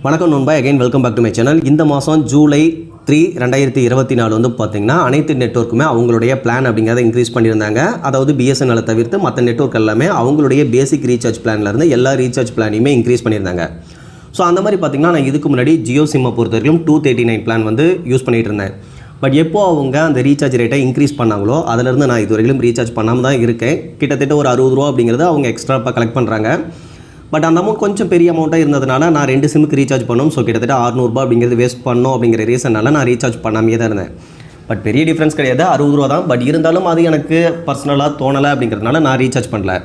வணக்கம் நண்பா, again welcome back to my channel. இந்த மாதம் ஜூலை 3, 2024 வந்து பார்த்திங்கன்னா அனைத்து நெட்வொர்க்குமே அவங்களுடைய பிளான் அப்படிங்கிறத இன்க்ரீஸ் பண்ணியிருந்தாங்க. அதாவது பிஎஸ்என்எல் தவிர்த்து மற்ற நெட்வொர்க் எல்லாமே அவங்களுடைய பேசிக் ரீசார்ஜ் பிளான்லேருந்து எல்லா ரீசார்ஜ் பிளானையுமே இன்க்ரீஸ் பண்ணியிருந்தாங்க. ஸோ அந்த மாதிரி பார்த்திங்கன்னா நான் இதுக்கு முன்னாடி ஜியோ சிம்மை பொறுத்த வரைக்கும் 239 பிளான் வந்து யூஸ் பண்ணிகிட்டு இருந்தேன். பட் எப்போ அவங்க அந்த ரீசார்ஜ் ரேட்டை இன்க்ரீஸ் பண்ணாங்களோ அதிலேருந்து நான் இது வரைக்கும் ரீசார்ஜ் பண்ணாமல் தான் இருக்கேன். கிட்டத்தட்ட ஒரு 60 ரூபா அப்படிங்கிறது அவங்க எக்ஸ்ட்ரா இப்போ கலெக்ட் பண்ணுறாங்க. பட் அந்த அமௌண்ட் கொஞ்சம் பெரிய அமௌண்ட்டாக இருந்ததுனால நான் 2 சிம்முக்கு ரீசார்ஜ் பண்ணோம். ஸோ கிட்டத்தட்ட 600 ரூபா அப்படிங்கிறது வேஸ்ட் பண்ணோம் அப்படிங்கிற ரீசனால் நான் ரீசார்ஜ் பண்ணாமே தான் இருந்தேன். பட் பெரிய டிஃப்ரென்ஸ் கிடையாது, 60 ரூபா தான். பட் இருந்தாலும் அது எனக்கு பர்சனலாக தோணலை அப்படிங்கிறதுனால நான் ரீசார்ஜ் பண்ணல.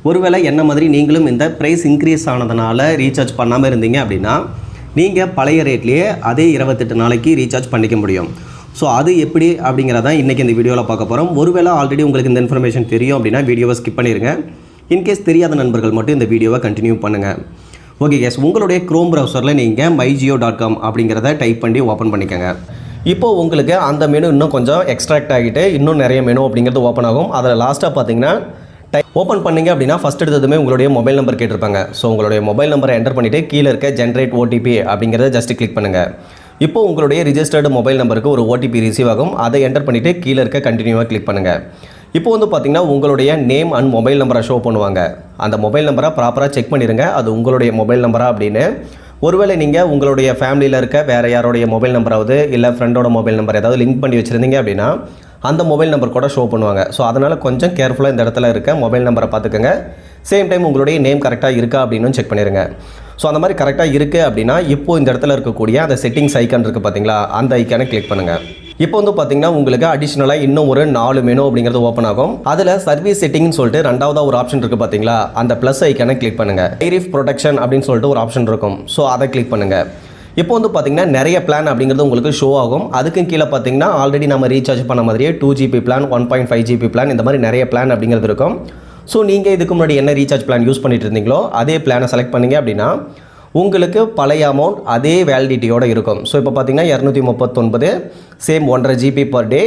ஒருவேளை என்ன மாதிரி நீங்களும் இந்த ப்ரைஸ் இன்க்ரீஸ் ஆனதுனால ரீசார்ஜ் பண்ணாமல் இருந்தீங்க அப்படின்னா நீங்கள் பழைய ரேட்லேயே அதே 28 நாளைக்கு ரீசார்ஜ் பண்ணிக்க முடியும். ஸோ அது எப்படி அப்படிங்கிறதான் இன்றைக்கி இந்த வீடியோவில் பார்க்க போகிறோம். ஒருவேளை ஆல்ரெடி உங்களுக்கு இந்த இன்ஃபர்மேஷன் தெரியும் அப்படின்னா வீடியோவை ஸ்கிப் பண்ணிடுங்க. இன்கேஸ் தெரியாத நண்பர்கள் மட்டும் இந்த வீடியோவை கண்டினியூ பண்ணுங்கள். ஓகே கேஸ், உங்களுடைய க்ரோம் ப்ரௌசரில் நீங்கள் myjio.com அப்படிங்கிறத டைப் பண்ணி ஓப்பன் பண்ணிக்கோங்க. இப்போது உங்களுக்கு அந்த மெனு இன்னும் கொஞ்சம் எக்ஸ்ட்ராக்ட் ஆகிட்டு இன்னும் நிறைய மெனு அப்படிங்கிறது ஓப்பன் ஆகும். அதில் லாஸ்ட்டாக பார்த்தீங்கன்னா ஓப்பன் பண்ணிங்க அப்படின்னா ஃபஸ்ட் எடுத்ததுமே உங்களுடைய மொபைல் நம்பர் கேட்டிருப்பாங்க. ஸோ உங்களுடைய மொபைல் நம்பரை என்டர் பண்ணிவிட்டு கீழே இருக்க ஜென்ரேட் ஓடிபி அப்படிங்கிறத ஜஸ்ட் கிளிக் பண்ணுங்கள். இப்போ உங்களுடைய ரிஜிஸ்டர்டு மொபைல் நம்பருக்கு ஒரு ஓடிபி ரிசீவ் ஆகும். அதை என்டர் பண்ணிவிட்டு கீழே இருக்க கண்டினியூவாக கிளிக் பண்ணுங்கள். இப்போ வந்து பார்த்திங்கன்னா உங்களுடைய நேம் அண்ட் மொபைல் நம்பரை ஷோ பண்ணுவாங்க. அந்த மொபைல் நம்பரை ப்ராப்பராக செக் பண்ணிடுங்க, அது உங்களுடைய மொபைல் நம்பரா அப்படின்னு. ஒருவேளை நீங்கள் உங்களுடைய ஃபேமிலியில் இருக்க வேறு யாரோடைய மொபைல் நம்பராவது இல்லை ஃப்ரெண்டோட மொபைல் நம்பர் ஏதாவது லிங்க் பண்ணி வச்சுருந்தீங்க அப்படின்னா அந்த மொபைல் நம்பர் கூட ஷோ பண்ணுவாங்க. ஸோ அதனால் கொஞ்சம் கேர்ஃபுல்லாக இந்த இடத்துல இருக்க மொபைல் நம்பரை பார்த்துக்கோங்க. சேம் டைம் உங்களுடைய நேம் கரெக்டாக இருக்கா அப்படின்னு செக் பண்ணிடுங்க. ஸோ அந்த மாதிரி கரெக்டாக இருக்குது அப்படின்னா இப்போது இந்த இடத்துல இருக்கக்கூடிய அந்த செட்டிங்ஸ் ஐக்கான் இருக்குது பார்த்தீங்களா, அந்த ஐக்கானை கிளிக் பண்ணுங்கள். இப்போ வந்து பார்த்தீங்கன்னா உங்களுக்கு அடிஷ்னலாக இன்னும் ஒரு 4 மெனு அப்படிங்கிறது ஓப்பன் ஆகும். அதில் சர்வீஸ் செட்டிங்னு சொல்லிட்டு ரெண்டாவதாக ஒரு ஆப்ஷன் இருக்குது பார்த்தீங்களா, அந்த ப்ளஸ் ஐக்கானை கிளிக் பண்ணுங்கள். டைரிஃப் ப்ரொடெக்ஷன் அப்படின்னு சொல்லிட்டு ஒரு ஆப்ஷன் இருக்கும். ஸோ அதை கிளிக் பண்ணுங்கள். இப்போ வந்து பார்த்திங்கன்னா நிறைய பிளான் அப்படிங்கிறது உங்களுக்கு ஷோ ஆகும். அதுக்கும் கீழே பார்த்தீங்கன்னா ஆல்ரெடி நம்ம ரீசார்ஜ் பண்ண மாதிரியே 2GB பிளான், 1.5 GB பிளான், இந்த மாதிரி நிறைய பிளான் அப்படிங்கிறது இருக்கும். ஸோ நீங்கள் இதுக்கு முன்னாடி என்ன ரீசார்ஜ் பிளான் யூஸ் பண்ணிட்டு இருந்தீங்களோ அதே பிளானை செலக்ட் பண்ணிங்க அப்படின்னா உங்களுக்கு பழைய அமௌண்ட் அதே வேலிடிட்டியோடு இருக்கும். ஸோ இப்போ பார்த்தீங்கன்னா 239 சேம் 1.5 GB பர் டே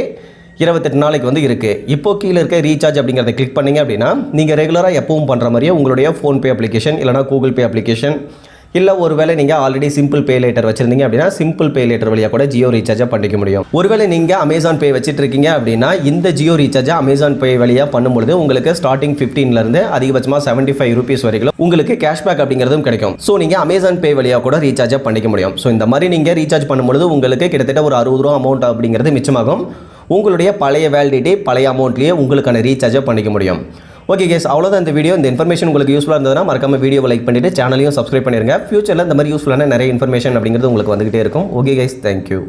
28 நாளைக்கு வந்து இருக்குது. இப்போ கீழே இருக்க ரீசார்ஜ் அப்படிங்கிறத கிளிக் பண்ணிங்க அப்படின்னா நீங்கள் ரெகுலராக எப்பவும் பண்ணுற மாதிரியே உங்களுடைய ஃபோன்பே அப்ளிகேஷன் இல்லைனா கூகுள் பே அப்ளிகேஷன் இல்லை ஒருவேளை நீங்கள் ஆல்ரெடி சிம்பிள் பே லேட்டர் வச்சுருந்தீங்க அப்படின்னா சிம்பிள் பே லேட்டர் வழியாக கூட ஜியோ ரீசார்ஜாக பண்ணிக்க முடியும். ஒருவேளை நீங்கள் அமேசான் பே வச்சுட்டு இருக்கீங்க அப்படின்னா இந்த ஜியோ ரீசார்ஜை அமேசான் பே வழியாக பண்ணும்பொழுது உங்களுக்கு ஸ்டார்டிங் 15லேருந்து அதிகபட்சமாக 75 ரூபீஸ் வரைக்கும் உங்களுக்கு கேஷ்பேக் அப்படிங்கிறதும் கிடைக்கும். ஸோ நீங்கள் அமேசான் பே வழியாக கூட ரீசார்ஜாக பண்ணிக்க முடியும். ஸோ இந்த மாதிரி நீங்கள் ரீசார்ஜ் பண்ணும்பொழுது உங்களுக்கு கிட்டத்தட்ட ஒரு 60 ரூபா அமௌண்ட் அப்படிங்கிறது மிச்சமாகும். உங்களுடைய பழைய வேலிடிட்டி பழைய அமௌண்ட்லேயே உங்களுக்கான ரீசார்ஜை பண்ணிக்க முடியும். ஓகே கேஸ், அவ்வளோதான் இந்த வீடியோ. இந்த இன்ஃபர்மேஷன் உங்களுக்கு யூஸ்ஃபுல்லாக இருந்ததுன்னா மறக்காம வீடியோவை லைக் பண்ணிவிட்டு சேனலையும் சப்ஸ்கிரைப் பண்ணிடுங்க. ஃபியூச்சரில் இந்த மாதிரி யூஸ்ஃபுல்லான நிறைய இன்ஃபர்மேஷன் அப்படிங்கிறது உங்களுக்கு வந்துகிட்டே இருக்கும். Okay guys, thank you.